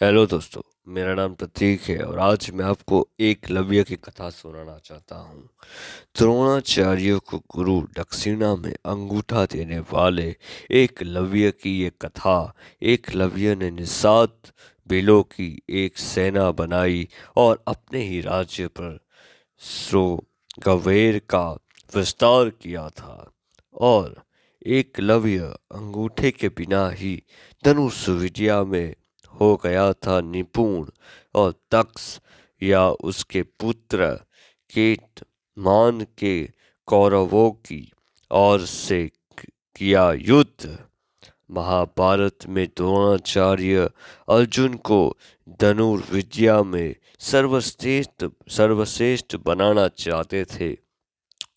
Hello दोस्तों। मेरा नाम प्रतीक है और आज मैं आपको एकलव्य की कथा सुनाना चाहता हूँ। द्रोणाचार्य को गुरु दक्षिणा में अंगूठा देने वाले एकलव्य की ये कथा। एकलव्य ने निषाद बिलों की एक सेना बनाई और अपने ही राज्य पर श्रोगवेर का विस्तार किया था। और एकलव्य अंगूठे के बिना ही धनुष विद्या में हो गया था निपुण। और दक्ष या उसके पुत्र केतमान के कौरवों की ओर से किया युद्ध। महाभारत में द्रोणाचार्य अर्जुन को धनुर्विद्या में सर्वश्रेष्ठ बनाना चाहते थे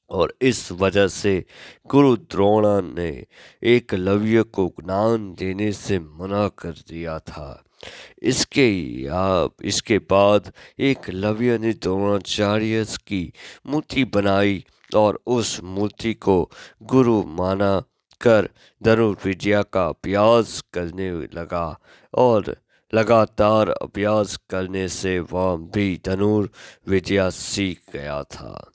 और इस वजह से गुरु द्रोणा ने एकलव्य को ज्ञान देने से मना कर दिया था। इसके बाद एकलव्य ने द्रोणाचार्य की मूर्ति बनाई और उस मूर्ति को गुरु माना कर धनुर्विद्या का अभ्यास करने लगा। और लगातार अभ्यास करने से वह भी धनुर्विद्या सीख गया था।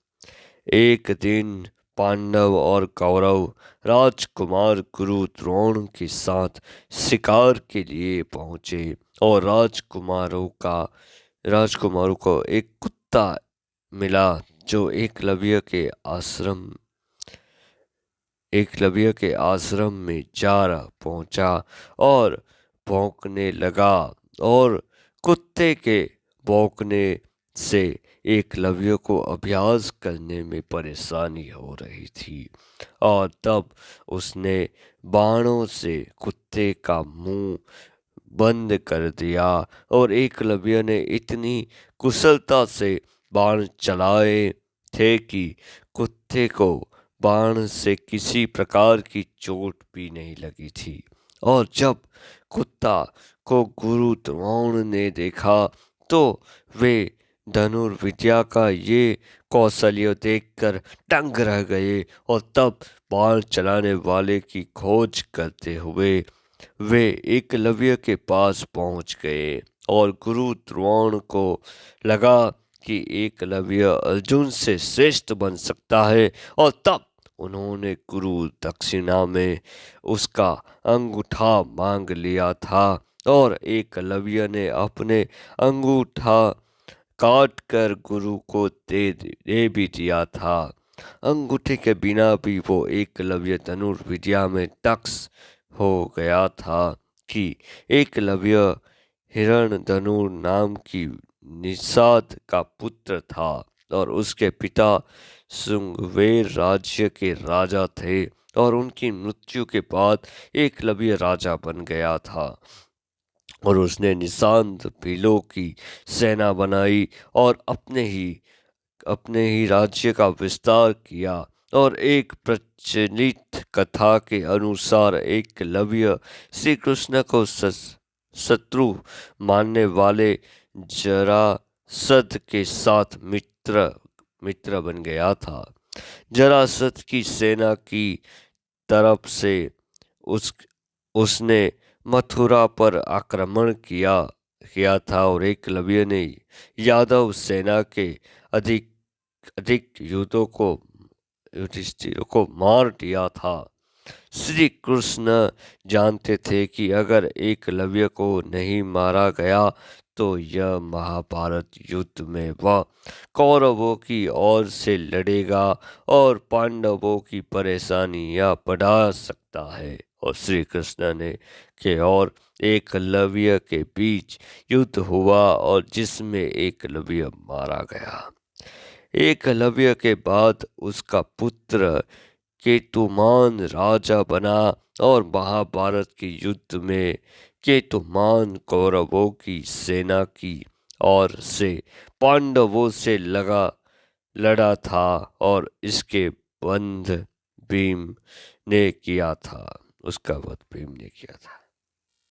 एक दिन पांडव और कौरव राजकुमार गुरु द्रोण के साथ शिकार के लिए पहुंचे और राजकुमारों को एक कुत्ता मिला जो एकलव्य के आश्रम में जा पहुंचा और भौंकने लगा। और कुत्ते के भौंकने से एकलव्य को अभ्यास करने में परेशानी हो रही थी और तब उसने बाणों से कुत्ते का मुंह बंद कर दिया। और एकलव्य ने इतनी कुशलता से बाण चलाए थे कि कुत्ते को बाण से किसी प्रकार की चोट भी नहीं लगी थी। और जब कुत्ता को गुरु द्रोण ने देखा तो वे धनुर्विद्या का ये कौशल्य देखकर दंग रह गए और तब बाण चलाने वाले की खोज करते हुए वे एकलव्य के पास पहुंच गए। और गुरु द्रोण को लगा कि एकलव्य अर्जुन से श्रेष्ठ बन सकता है और तब उन्होंने गुरु दक्षिणा में उसका अंगूठा मांग लिया था। और एकलव्य ने अपने अंगूठा काट कर गुरु को दे भी दिया था। अंगूठे के बिना भी वो एकलव्य धनुर्विद्या में दक्ष हो गया था कि एकलव्य हिरण्यधनु नाम की निषाद का पुत्र था और उसके पिता श्रृंगवेर राज्य के राजा थे। और उनकी मृत्यु के बाद एकलव्य राजा बन गया था और उसने निषाद भीलों की सेना बनाई और अपने ही राज्य का विस्तार किया। और एक प्रचलित कथा के अनुसार एकलव्य श्री कृष्ण को शत्रु मानने वाले जरासंध के साथ मित्र बन गया था। जरासंध की सेना की तरफ से उसने मथुरा पर आक्रमण किया था और एकलव्य ने यादव सेना के अधिक अधिक युधिष्ठिर को मार दिया था। श्री कृष्ण जानते थे कि अगर एकलव्य को नहीं मारा गया तो यह महाभारत युद्ध में वह कौरवों की ओर से लड़ेगा और पांडवों की परेशानियां बढ़ा सकता है। और श्री कृष्ण ने के और एकलव्य के बीच युद्ध हुआ और जिसमें एकलव्य मारा गया। एकलव्य के बाद उसका पुत्र केतुमान राजा बना और महाभारत के युद्ध में केतुमान कौरवों की सेना की ओर से पांडवों से लड़ा था और इसके बंध भीम ने किया था उसका वध भीम ने किया था।